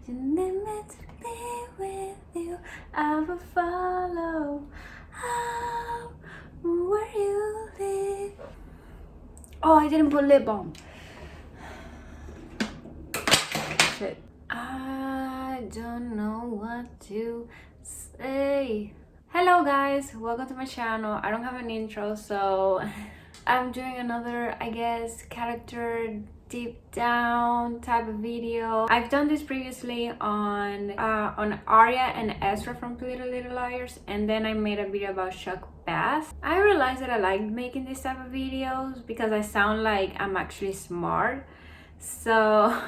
You need me to be with you. I will follow where you live. Oh, I didn't put lip balm. Shit. I don't know what to say. Hello guys, welcome to my channel. I don't have an intro, so I'm doing another, I guess, character deep down type of video. I've done this previously on Arya and Ezra from Pretty Little Liars, and then I made a video about Chuck Bass. I realized that I like making this type of videos because I sound like I'm actually smart. So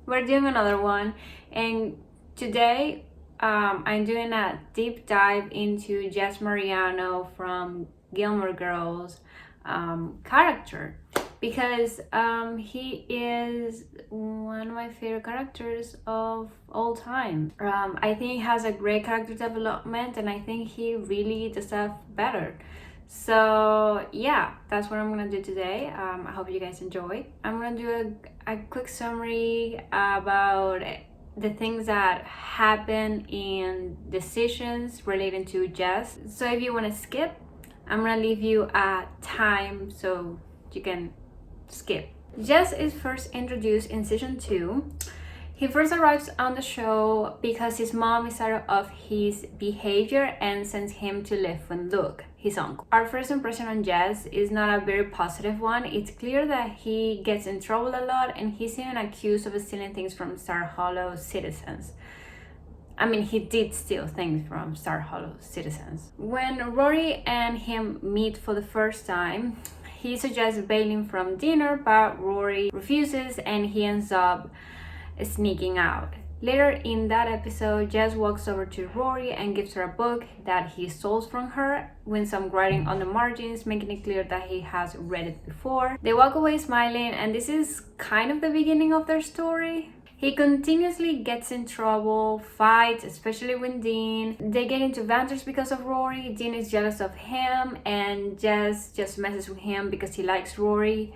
we're doing another one, and today I'm doing a deep dive into Jess Mariano from Gilmore Girls character, because he is one of my favorite characters of all time. I think he has a great character development, and I think he really deserves better. So yeah, that's what I'm gonna do today. I hope you guys enjoy. I'm gonna do a quick summary about the things that happen in decisions relating to Jess. So if you want to skip, I'm gonna leave you a time so you can skip. Jess is first introduced in season 2. He first arrives on the show because his mom is tired of his behavior and sends him to live with Luke, his uncle. Our first impression on Jess is not a very positive one. It's clear that he gets in trouble a lot, and he's even accused of stealing things from Star Hollow citizens. I mean, he did steal things from Star Hollow citizens. When Rory and him meet for the first time, he suggests bailing from dinner, but Rory refuses and he ends up sneaking out. Later in that episode, Jess walks over to Rory and gives her a book that he stole from her with some writing on the margins, making it clear that he has read it before. They walk away smiling, and this is kind of the beginning of their story. He continuously gets in trouble, fights, especially with Dean. They get into banters because of Rory. Dean is jealous of him, and Jess just messes with him because he likes Rory.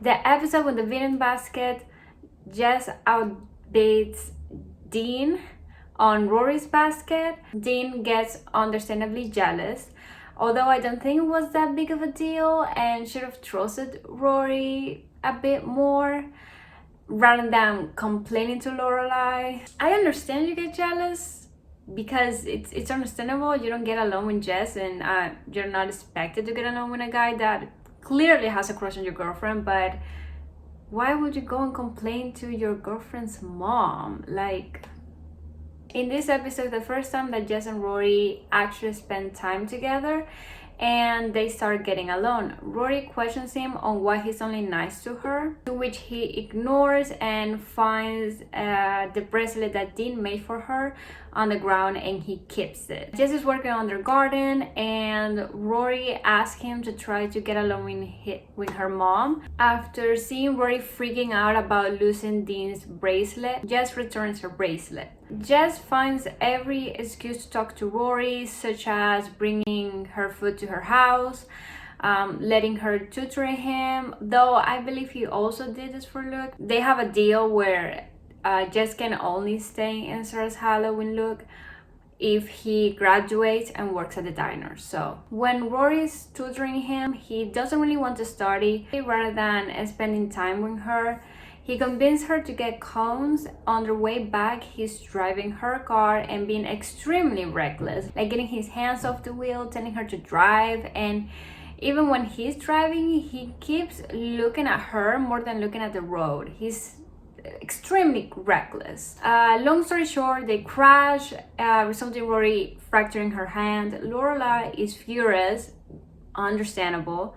The episode with the villain basket, Jess outbids Dean on Rory's basket. Dean gets understandably jealous, although I don't think it was that big of a deal and should have trusted Rory a bit more rather than complaining to Lorelai. I understand you get jealous because it's understandable. You don't get along with Jess, and you're not expected to get along with a guy that clearly has a crush on your girlfriend, but why would you go and complain to your girlfriend's mom? Like, in this episode, the first time that Jess and Rory actually spend time together and they start getting along, Rory questions him on why he's only nice to her, to which he ignores and finds the bracelet that Dean made for her on the ground, and he keeps it. Jess is working on their garden, and Rory asks him to try to get along with her mom. After seeing Rory freaking out about losing Dean's bracelet, Jess returns her bracelet. Jess finds every excuse to talk to Rory, such as bringing her food to her house, letting her tutor him, though I believe he also did this for Luke. They have a deal where Jess can only stay in Stars Hollow with Luke if he graduates and works at the diner. So when Rory's tutoring him, he doesn't really want to study. Rather than spending time with her, he convinced her to get cones. On their way back, he's driving her car and being extremely reckless, like getting his hands off the wheel, telling her to drive, and even when he's driving, he keeps looking at her more than looking at the road. He's extremely reckless. Long story short, they crash, resulting in Rory fracturing her hand. Lorelai is furious, understandable.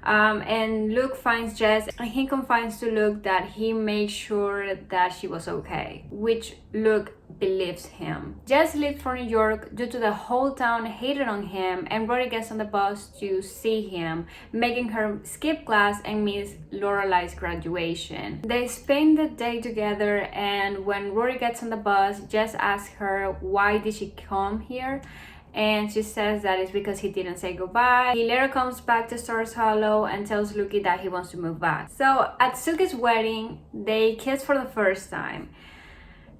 And Luke finds Jess, and he confides to Luke that he made sure that she was okay, which Luke believes him. Jess leaves for New York due to the whole town hated on him, and Rory gets on the bus to see him, making her skip class and miss Lorelai's graduation. They spend the day together, and when Rory gets on the bus, Jess asks her why did she come here, and she says that it's because he didn't say goodbye. He later comes back to Stars Hollow and tells Luki that he wants to move back. So at Suki's wedding, they kiss for the first time.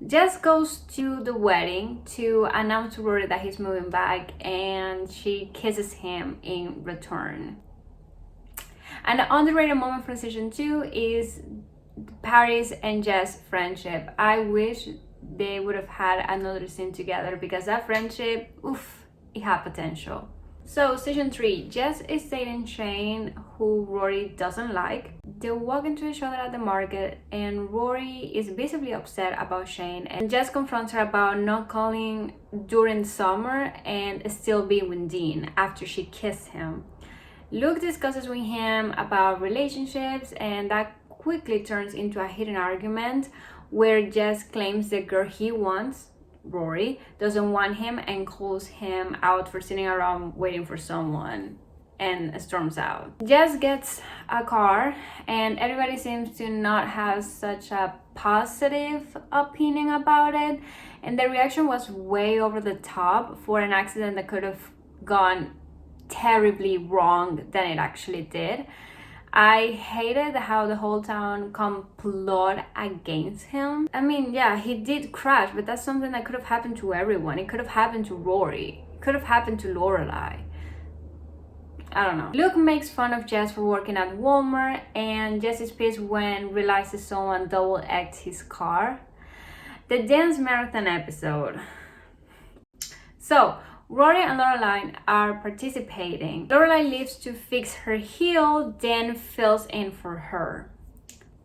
Jess goes to the wedding to announce to Rory that he's moving back, and she kisses him in return. And the underrated moment from season 2 is Paris and Jess' friendship. I wish they would have had another scene together because that friendship, oof, it had potential. So season 3, Jess is dating Shane, who Rory doesn't like. They walk into each other at the market, and Rory is visibly upset about Shane, and Jess confronts her about not calling during summer and still being with Dean after she kissed him. Luke discusses with him about relationships, and that quickly turns into a heated argument where Jess claims the girl he wants, Rory, doesn't want him and calls him out for sitting around waiting for someone and storms out. Jess gets a car, and everybody seems to not have such a positive opinion about it, and the reaction was way over the top for an accident that could have gone terribly wrong than it actually did. I hated how the whole town complot against him. I mean, yeah, he did crash, but that's something that could have happened to everyone. It could have happened to Rory. It could have happened to Lorelai. I don't know. Luke makes fun of Jess for working at Walmart, and Jess is pissed when realizes someone double-egged his car. The dance marathon episode. So, Rory and Lorelai are participating. Lorelai leaves to fix her heel, then fills in for her.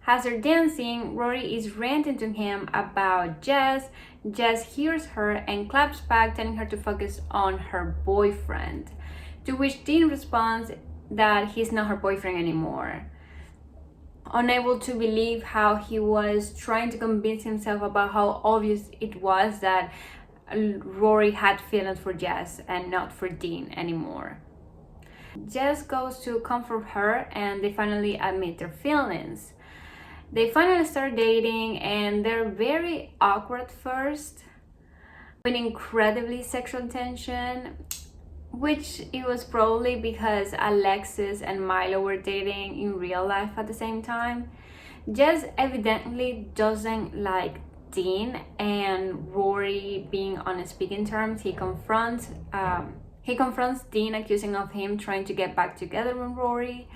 As they're dancing, Rory is ranting to him about Jess. Jess hears her and claps back, telling her to focus on her boyfriend. To which Dean responds that he's not her boyfriend anymore. Unable to believe how he was trying to convince himself about how obvious it was that Rory had feelings for Jess and not for Dean anymore. Jess goes to comfort her, and they finally admit their feelings. They finally start dating, and they're very awkward first, with incredibly sexual tension, which it was probably because Alexis and Milo were dating in real life at the same time. Jess evidently doesn't like Dean, and Rory being on speaking terms, he confronts Dean, accusing of him trying to get back together with Rory.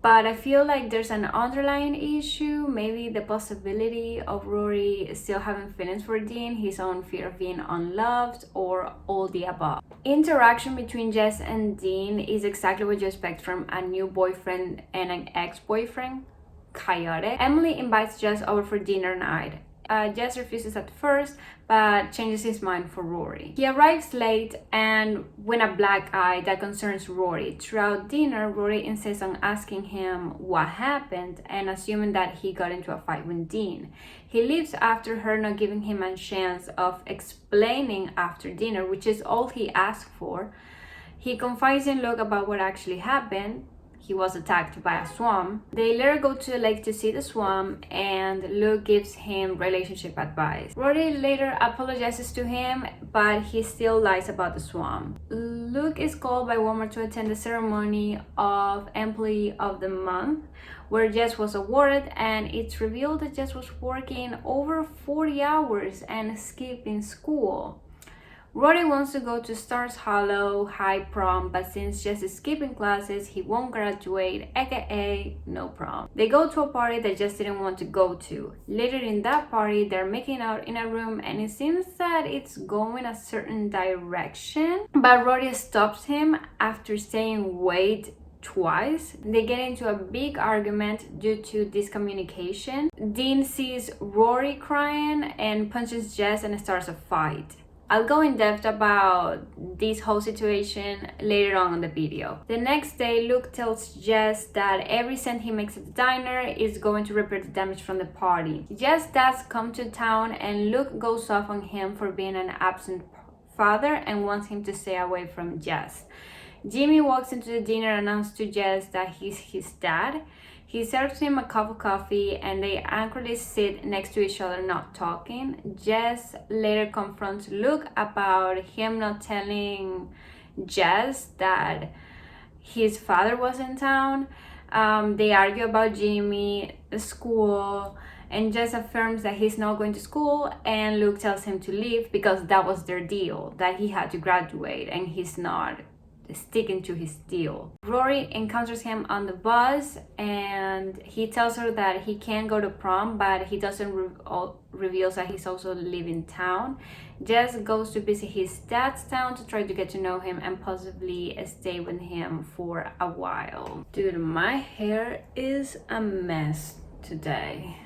But I feel like there's an underlying issue, maybe the possibility of Rory still having feelings for Dean, his own fear of being unloved, or all the above. Interaction between Jess and Dean is exactly what you expect from a new boyfriend and an ex-boyfriend. Chaotic. Emily invites Jess over for dinner night. Jess refuses at first, but changes his mind for Rory. He arrives late and with a black eye that concerns Rory. Throughout dinner, Rory insists on asking him what happened and assuming that he got into a fight with Dean. He leaves after her not giving him a chance of explaining after dinner, which is all he asked for. He confides in Luke about what actually happened. He was attacked by a swamp. They later go to the lake to see the swamp, and Luke gives him relationship advice. Rory later apologizes to him, but he still lies about the swamp. Luke is called by Walmart to attend the ceremony of Employee of the Month, where Jess was awarded, and it's revealed that Jess was working over 40 hours and skipping school. Rory wants to go to Stars Hollow High prom, but since Jess is skipping classes, he won't graduate, aka no prom. They go to a party that Jess didn't want to go to. Later in that party, they're making out in a room, and it seems that it's going a certain direction, but Rory stops him after saying wait twice. They get into a big argument due to miscommunication. Dean sees Rory crying and punches Jess and starts a fight. I'll go in depth about this whole situation later on in the video. The next day, Luke tells Jess that every cent he makes at the diner is going to repair the damage from the party. Jess' dads come to town, and Luke goes off on him for being an absent father and wants him to stay away from Jess. Jimmy walks into the dinner and announces to Jess that he's his dad. He serves him a cup of coffee, and they awkwardly sit next to each other, not talking. Jess later confronts Luke about him not telling Jess that his father was in town. They argue about Jimmy, school, and Jess affirms that he's not going to school, and Luke tells him to leave because that was their deal, that he had to graduate, and he's not sticking to his deal. Rory encounters him on the bus, and he tells her that he can't go to prom, but he doesn't reveals that he's also leaving town. Jess goes to visit his dad's town to try to get to know him and possibly stay with him for a while. Dude, my hair is a mess today.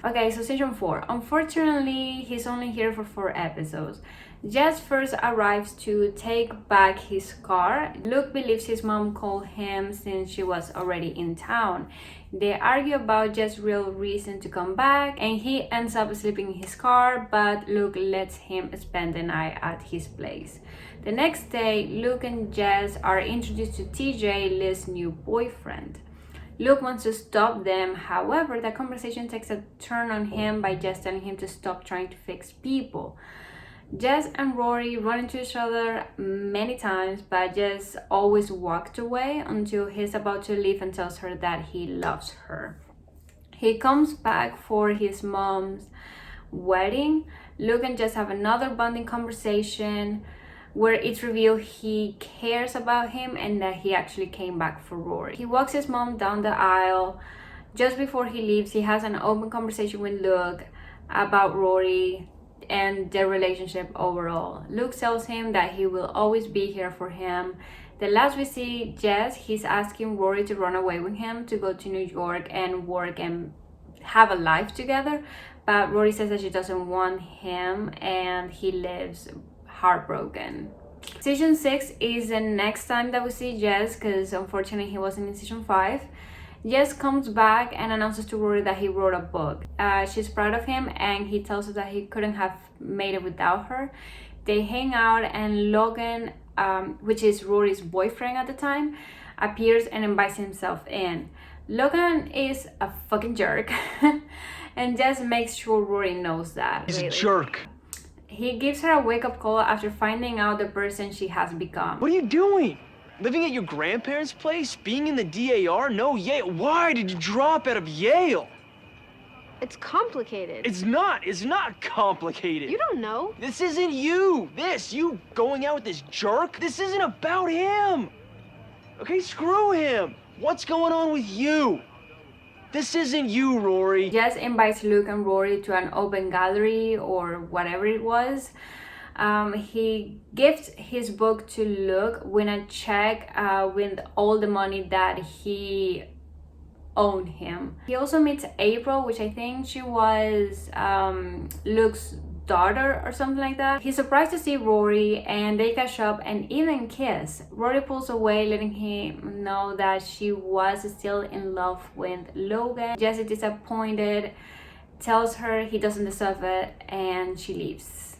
Okay, so season 4. Unfortunately, he's only here for 4 episodes. Jess first arrives to take back his car. Luke believes his mom called him since she was already in town. They argue about Jess' real reason to come back, and he ends up sleeping in his car, but Luke lets him spend the night at his place. The next day, Luke and Jess are introduced to TJ, Liz's new boyfriend. Luke wants to stop them, however, the conversation takes a turn on him by Jess telling him to stop trying to fix people. Jess and Rory run into each other many times, but Jess always walked away until he's about to leave and tells her that he loves her. He comes back for his mom's wedding. Luke and Jess have another bonding conversation where it's revealed he cares about him and that he actually came back for Rory. He walks his mom down the aisle. Just before he leaves, he has an open conversation with Luke about Rory and their relationship overall. Luke tells him that he will always be here for him. The last we see Jess, he's asking Rory to run away with him to go to New York and work and have a life together, but Rory says that she doesn't want him and he lives heartbroken. Season 6 is the next time that we see Jess, because unfortunately he wasn't in season 5. Jess comes back and announces to Rory that he wrote a book. She's proud of him, and he tells her that he couldn't have made it without her. They hang out, and Logan, which is Rory's boyfriend at the time, appears and invites himself in. Logan is a fucking jerk and Jess makes sure Rory knows that. He's a jerk. He gives her a wake-up call after finding out the person she has become. What are you doing? Living at your grandparents' place? Being in the DAR? No, Yale. Why did you drop out of Yale? It's complicated. It's not complicated. You don't know. This isn't you. You going out with this jerk? This isn't about him. Okay, screw him. What's going on with you? This isn't you, Rory. Jess invites Luke and Rory to an open gallery or whatever it was. He gives his book to Luke with a check with all the money that he owed him. He also meets April, which I think she was Luke's daughter or something like that. He's surprised to see Rory and they catch up and even kiss. Rory pulls away, letting him know that she was still in love with Logan. Jess is disappointed, tells her he doesn't deserve it, and she leaves.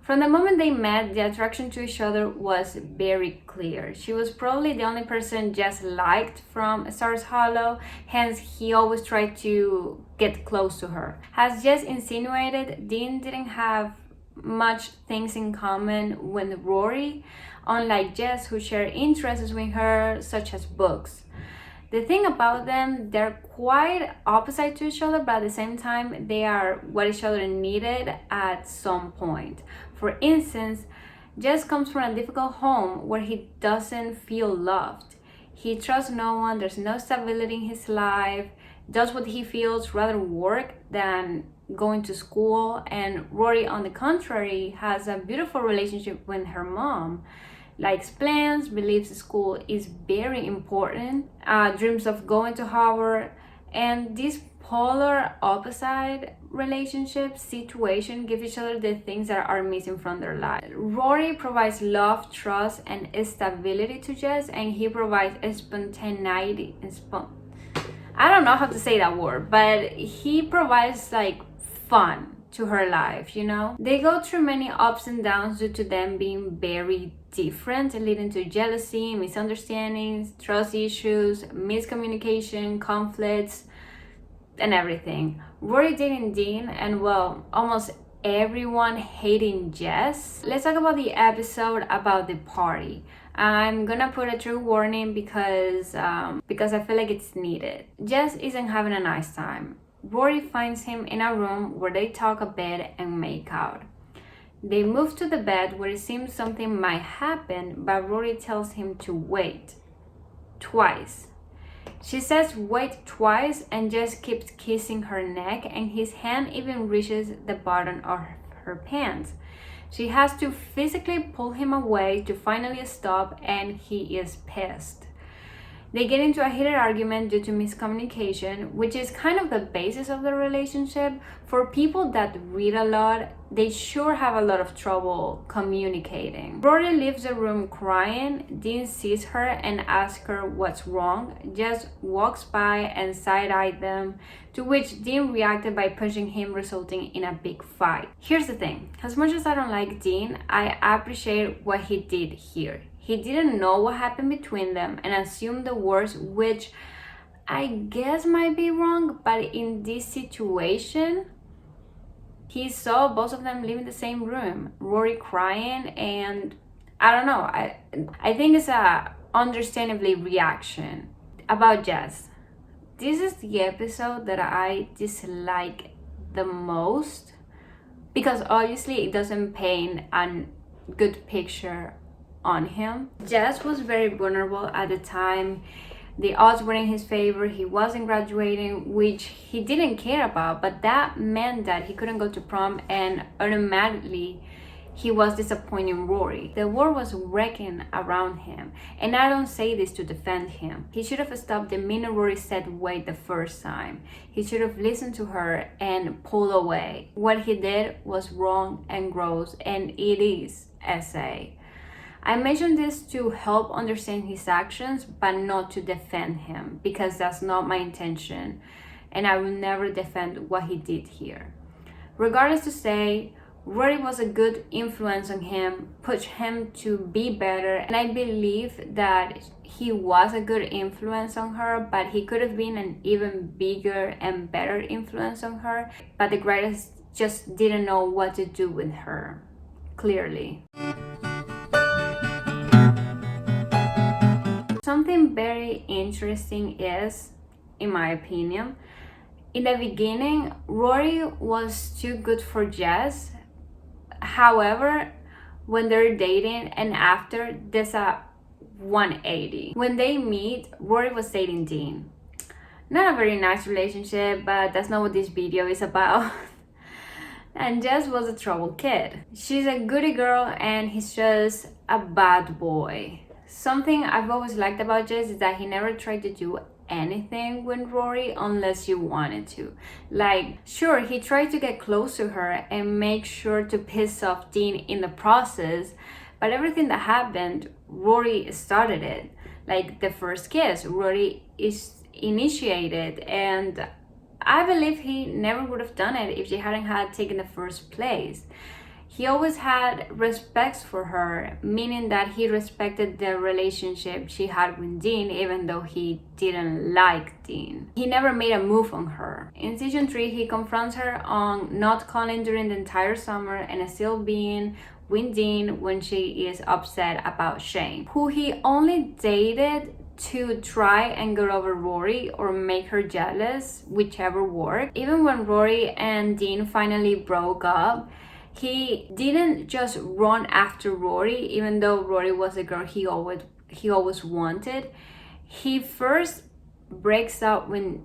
From the moment they met, the attraction to each other was very clear. She was probably the only person Jess liked from Stars Hollow, hence he always tried to get close to her. As Jess insinuated, Dean didn't have much things in common with Rory, unlike Jess, who shared interests with her, such as books. The thing about them, they're quite opposite to each other, but at the same time, they are what each other needed at some point. For instance, Jess comes from a difficult home where he doesn't feel loved. He trusts no one, there's no stability in his life, does what he feels, rather work than going to school. And Rory, on the contrary, has a beautiful relationship with her mom. Likes plans, believes school is very important, dreams of going to Harvard, and this polar opposite relationship situation give each other the things that are missing from their life. Rory provides love, trust, and stability to Jess, and he provides spontaneity. I don't know how to say that word, but he provides like fun to her life, you know? They go through many ups and downs due to them being very different, leading to jealousy, misunderstandings, trust issues, miscommunication, conflicts, and everything. Rory dating Dean, and well, almost everyone hating Jess. Let's talk about the episode about the party. I'm gonna put a true warning because I feel like it's needed. Jess isn't having a nice time. Rory finds him in a room where they talk a bit and make out. They move to the bed where it seems something might happen, but Rory tells him to wait. Twice. She says wait twice and just keeps kissing her neck, and his hand even reaches the button of her pants. She has to physically pull him away to finally stop, and he is pissed. They get into a heated argument due to miscommunication, which is kind of the basis of the relationship. For people that read a lot, they sure have a lot of trouble communicating. Rory leaves the room crying. Dean sees her and asks her what's wrong. Jess walks by and side-eyed them, to which Dean reacted by punching him, resulting in a big fight. Here's the thing, as much as I don't like Dean, I appreciate what he did here. He didn't know what happened between them and assumed the worst, which I guess might be wrong, but in this situation, he saw both of them leaving the same room, Rory crying, and I don't know, I think it's a understandably reaction. About Jess, this is the episode that I dislike the most because obviously it doesn't paint a good picture on him. Jess was very vulnerable at the time. The odds were in his favor. He wasn't graduating, which he didn't care about, but that meant that he couldn't go to prom, and automatically he was disappointing Rory. The world was wrecking around him, and I don't say this to defend him. He should have stopped the minute Rory said wait the first time. He should have listened to her and pulled away. What he did was wrong and gross, and it is SA. I mentioned this to help understand his actions, but not to defend him, because that's not my intention, and I will never defend what he did here. Regardless to say, Rory was a good influence on him, pushed him to be better, and I believe that he was a good influence on her, but he could have been an even bigger and better influence on her, but the writers just didn't know what to do with her, clearly. Something very interesting is, in my opinion, in the beginning, Rory was too good for Jess. However, when they're dating and after, there's a 180. When they meet, Rory was dating Dean. Not a very nice relationship, but that's not what this video is about. And Jess was a troubled kid. She's a goody girl and he's just a bad boy. Something I've always liked about Jess is that he never tried to do anything with Rory unless you wanted to. Like, sure, he tried to get close to her and make sure to piss off Dean in the process, but everything that happened, Rory started it. Like the first kiss, Rory is initiated, and I believe he never would have done it if she hadn't had taken the first place. He always had respect for her, meaning that he respected the relationship she had with Dean, even though he didn't like Dean. He never made a move on her. In season 3, he confronts her on not calling during the entire summer and still being with Dean when she is upset about Shane, who he only dated to try and get over Rory or make her jealous, whichever worked. Even when Rory and Dean finally broke up, he didn't just run after Rory, even though Rory was a girl he always wanted. He first breaks up with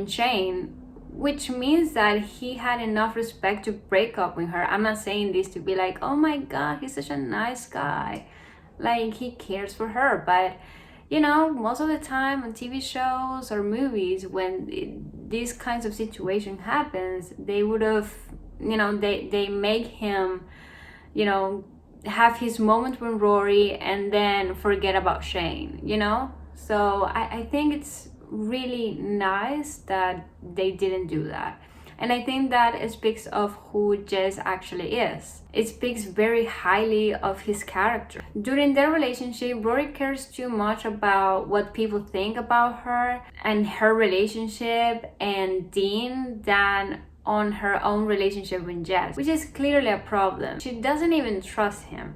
Shane, which means that he had enough respect to break up with her. I'm not saying this to be like, oh my god, he's such a nice guy. Like, he cares for her, but you know, most of the time on TV shows or movies, when these kinds of situation happens, they would have, you know, they make him, you know, have his moment with Rory and then forget about Shane, you know? So I think it's really nice that they didn't do that. And I think that it speaks of who Jess actually is. It speaks very highly of his character. During their relationship, Rory cares too much about what people think about her and her relationship and Dean than on her own relationship with Jess, which is clearly a problem. She doesn't even trust him.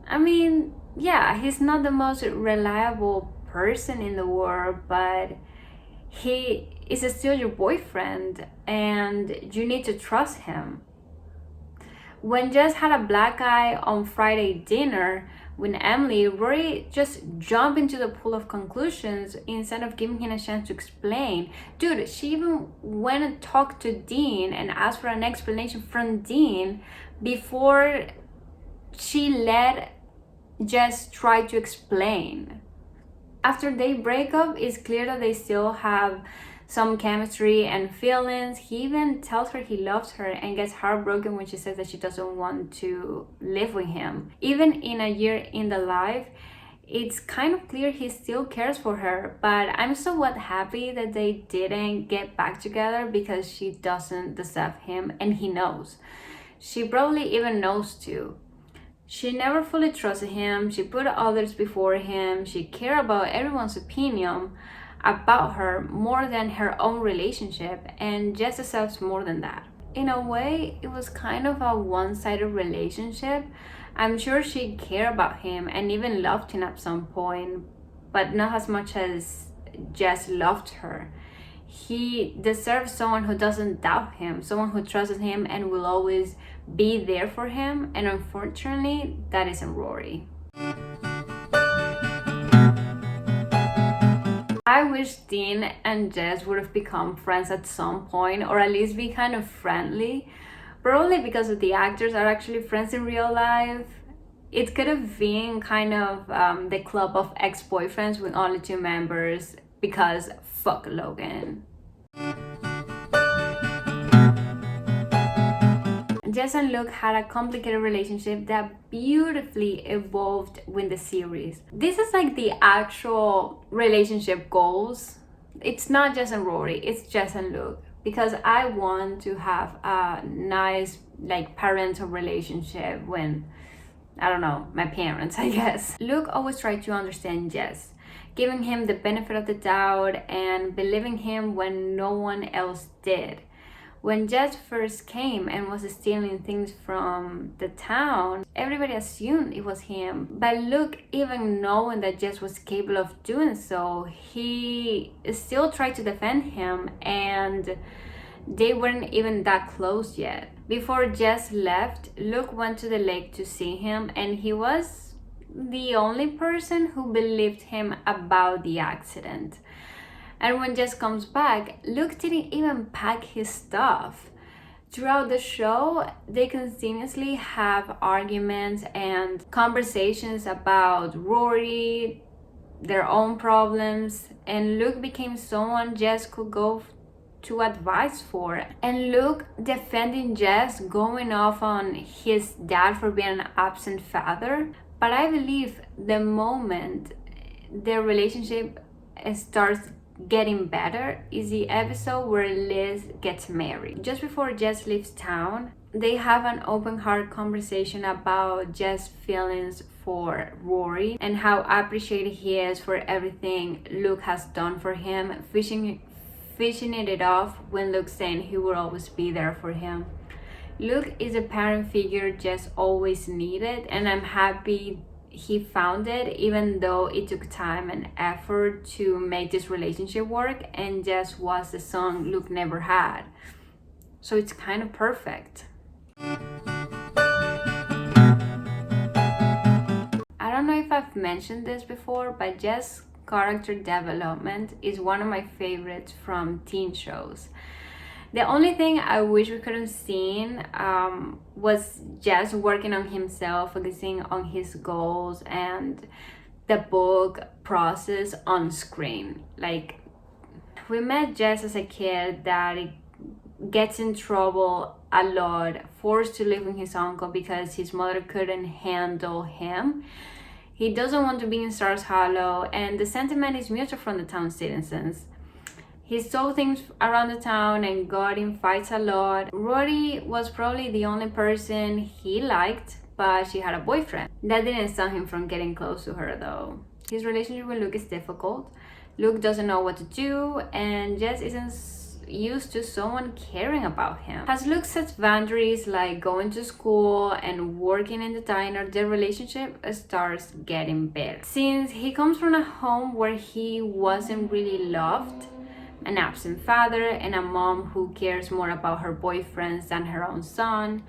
I mean, yeah, he's not the most reliable person in the world, but he is still your boyfriend and you need to trust him. When Jess had a black eye on Friday dinner with Emily, Rory just jumped into the pool of conclusions instead of giving him a chance to explain. Dude, she even went and talked to Dean and asked for an explanation from Dean before she let Jess try to explain. After they break up, it's clear that they still have some chemistry and feelings. He even tells her he loves her and gets heartbroken when she says that she doesn't want to live with him. Even in a year in the life, it's kind of clear he still cares for her, but I'm somewhat happy that they didn't get back together because she doesn't deserve him and he knows. She probably even knows too. She never fully trusted him, she put others before him, she cared about everyone's opinion about her more than her own relationship, and Jess deserves more than that. In a way, it was kind of a one-sided relationship. I'm sure she cared about him and even loved him at some point, but not as much as Jess loved her. He deserves someone who doesn't doubt him, someone who trusts him and will always be there for him, and unfortunately, that isn't Rory. I wish Dean and Jess would have become friends at some point, or at least be kind of friendly. Probably because of the actors are actually friends in real life. It could have been kind of the club of ex-boyfriends with only 2 members because fuck Logan. Jess and Luke had a complicated relationship that beautifully evolved with the series. This is like the actual relationship goals. It's not Jess and Rory, it's Jess and Luke. Because I want to have a nice like parental relationship when, I don't know, my parents, I guess. Luke always tried to understand Jess, giving him the benefit of the doubt and believing him when no one else did. When Jess first came and was stealing things from the town, everybody assumed it was him. But Luke, even knowing that Jess was capable of doing so, he still tried to defend him, and they weren't even that close yet. Before Jess left, Luke went to the lake to see him, and he was the only person who believed him about the accident. And when Jess comes back, Luke didn't even pack his stuff. Throughout the show, they continuously have arguments and conversations about Rory, their own problems, and Luke became someone Jess could go to advice for. And Luke defending Jess, going off on his dad for being an absent father. But I believe the moment their relationship starts getting better is the episode where Liz gets married. Just before Jess leaves town, they have an open heart conversation about Jess' feelings for Rory and how appreciated he is for everything Luke has done for him, fishing it off when Luke's saying he will always be there for him. Luke is a parent figure Jess always needed, and I'm happy he found it, even though it took time and effort to make this relationship work, and Jess was the son Luke never had. So it's kind of perfect. I don't know if I've mentioned this before, but Jess' character development is one of my favorites from teen shows. The only thing I wish we could have seen was Jess working on himself, focusing on his goals and the book process on screen. Like, we met Jess as a kid that gets in trouble a lot, forced to live with his uncle because his mother couldn't handle him. He doesn't want to be in Stars Hollow, and the sentiment is mutual from the town citizens. He stole things around the town and got in fights a lot. Rory was probably the only person he liked, but she had a boyfriend. That didn't stop him from getting close to her though. His relationship with Luke is difficult. Luke doesn't know what to do, and Jess used to someone caring about him. As Luke sets boundaries like going to school and working in the diner, their relationship starts getting better. Since he comes from a home where he wasn't really loved, an absent father, and a mom who cares more about her boyfriends than her own son,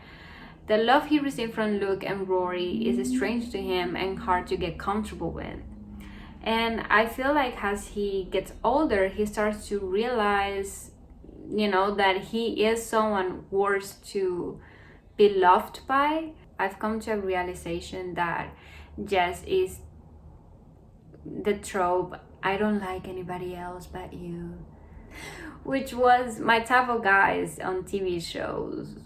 the love he received from Luke and Rory is strange to him and hard to get comfortable with. And I feel like as he gets older, he starts to realize, that he is someone worth to be loved by. I've come to a realization that Jess is the trope, I don't like anybody else but you, which was my type of guys on TV shows.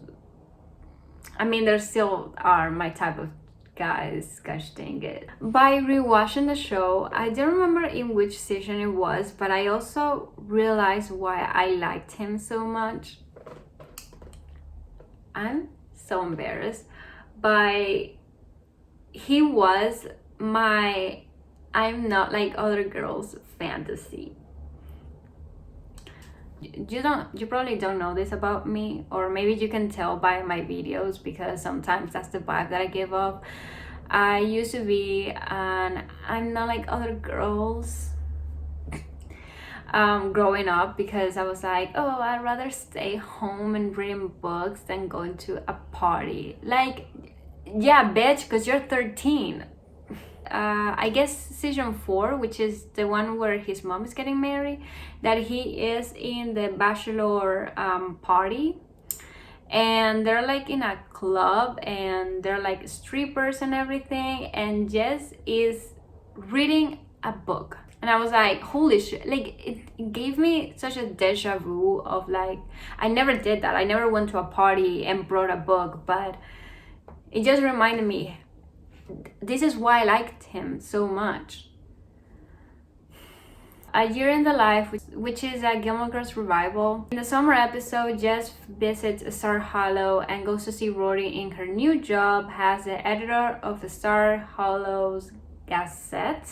I mean, there still are my type of guys, gosh dang it. By rewatching the show, I don't remember in which season it was, but I also realized why I liked him so much. I'm so embarrassed. He was my I'm not like other girls fantasy. You probably don't know this about me, or maybe you can tell by my videos because sometimes that's the vibe that I give off. I used to be an I'm not like other girls growing up, because I was like, oh, I'd rather stay home and reading books than going to a party. Like, yeah, bitch, because you're 13. I guess season 4, which is the one where his mom is getting married, that he is in the bachelor party, and they're like in a club and they're like strippers and everything, and Jess is reading a book, and I was like, holy shit, like it gave me such a deja vu of like, I never did that. I never went to a party and brought a book, but it just reminded me, this is why I liked him so much. A Year in the Life, which is a Gilmore Girls revival. In the summer episode, Jess visits Star Hollow and goes to see Rory in her new job as the editor of the Star Hollow's Gazette.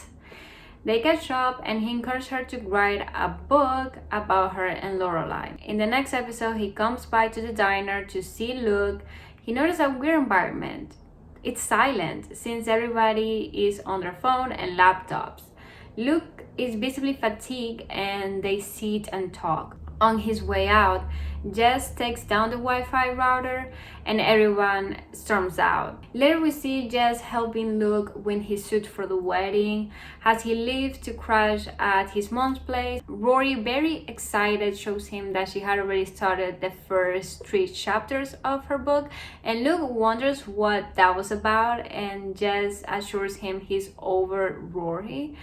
They catch up and he encourages her to write a book about her and Lorelai. In the next episode, he comes by to the diner to see Luke. He notices a weird environment. It's silent since everybody is on their phone and laptops. Luke is visibly fatigued and they sit and talk. On his way out, Jess takes down the Wi-Fi router and everyone storms out. Later we see Jess helping Luke win his suit for the wedding as he leaves to crash at his mom's place. Rory, very excited, shows him that she had already started the first 3 chapters of her book, and Luke wonders what that was about, and Jess assures him he's over Rory.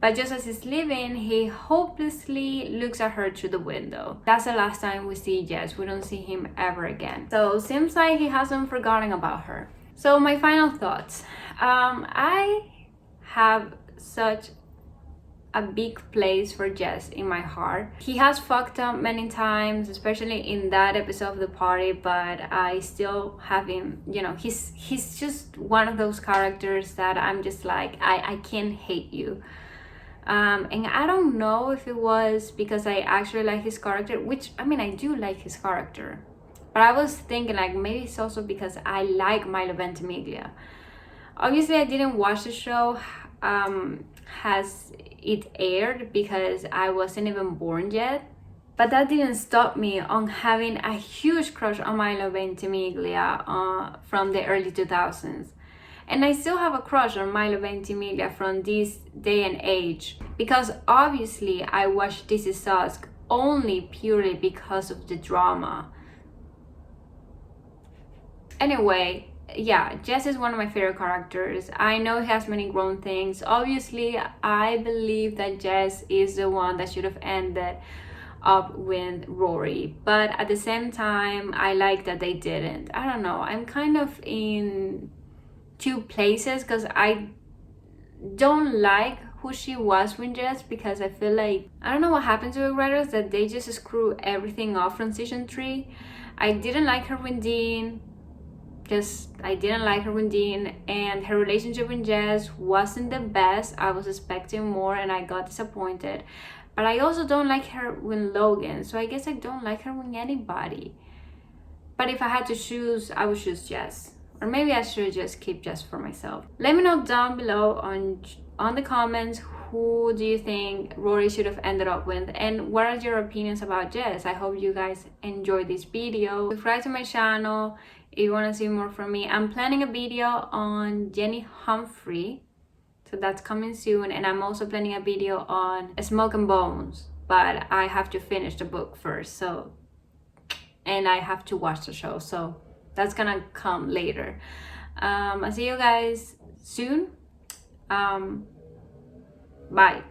But just as he's leaving, he hopelessly looks at her through the window. That's the last time we see Jess. We don't see him ever again. So seems like he hasn't forgotten about her. So my final thoughts. I have such a big place for Jess in my heart. He has fucked up many times, especially in that episode of the party, but I still have him, he's just one of those characters that I'm just like, I can't hate you. And I don't know if it was because I actually like his character, which, I mean, I do like his character, but I was thinking like maybe it's also because I like Milo Ventimiglia. Obviously, I didn't watch the show has it aired because I wasn't even born yet, but that didn't stop me on having a huge crush on Milo Ventimiglia from the early 2000s. And I still have a crush on Milo Ventimiglia from this day and age, because obviously I watched This Is Us only purely because of the drama. Anyway, yeah, Jess is one of my favorite characters. I know he has many grown things. Obviously, I believe that Jess is the one that should have ended up with Rory, but at the same time, I like that they didn't. I don't know, I'm kind of in 2 places because I don't like who she was with Jess, because I feel like, I don't know what happened to the writers, that they just screw everything off from season 3. I didn't like her with Dean, and her relationship with Jess wasn't the best. I was expecting more and I got disappointed. But I also don't like her with Logan, so I guess I don't like her with anybody. But if I had to choose, I would choose Jess. Or maybe I should just keep Jess for myself. Let me know down below on the comments, who do you think Rory should have ended up with, and what are your opinions about Jess? I hope you guys enjoyed this video. Subscribe to my channel if you want to see more from me. I'm planning a video on Jenny Humphrey, so that's coming soon, and I'm also planning a video on Smoke and Bones, but I have to finish the book first, so, and I have to watch the show, so that's gonna come later. I'll see you guys soon. Bye.